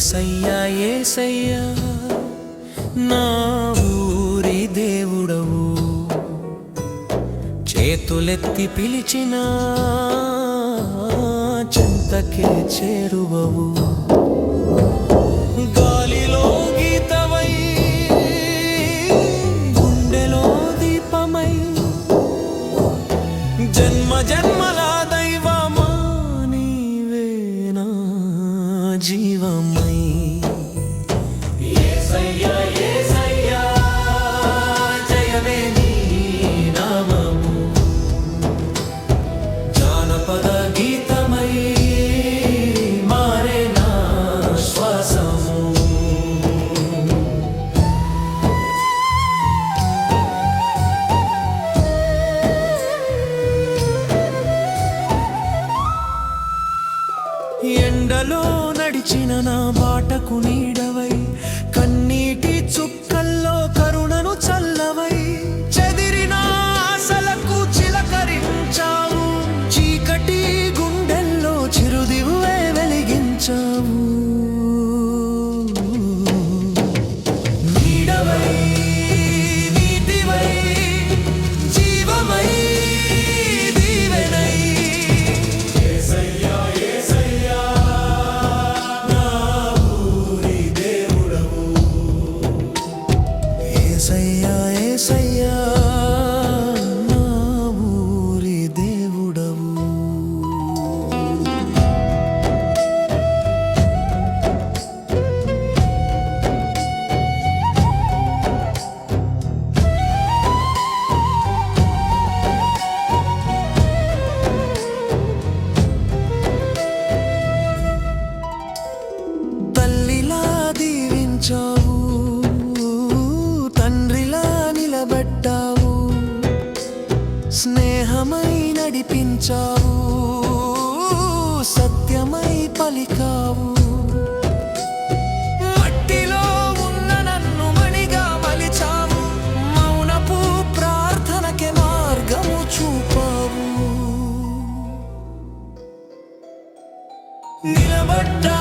యేసయ్యా యేసయ్యా నా ఊరి దేవుడవు, చేతులెత్తి పిలిచినా చెంతకే చేరువవు. గాలిలో గీతవై గుండెలో దీపమై జన్మ జన్మల దైవమా నీవే నా జీవమై. యేసయ్యా యేసయ్యా జయమే నీ నామము, జానపద గీతమై మారే నా శ్వాసము. ఎండలో నడిచిన నా బాటకు నీడవై, కన్నీటి చుక్కల్లో కరుణను చల్లవై, చెదిరిన ఆశలకు చిలకరించావు, చీకటి గుండెల్లో చిరుదివ్వే వెలిగించావు. నీడవై నీతివై జీవమై దీవెనై. యేసయ్యా యేసయ్యా నా ఊరి దేవుడవు, యేసయ్యా యేసయ్యా నా ఊరి దేవుడవు. తల్లిలా దీవించావు, తండ్రిలా నిలబెట్టావు, స్నేహమై నడిపించావు, సత్యమై పలికావు. మట్టిలో ఉన్న నన్ను మణిగా మలిచావు, మౌనపు ప్రార్థనకే మార్గము చూపావు. నిలబడ్డా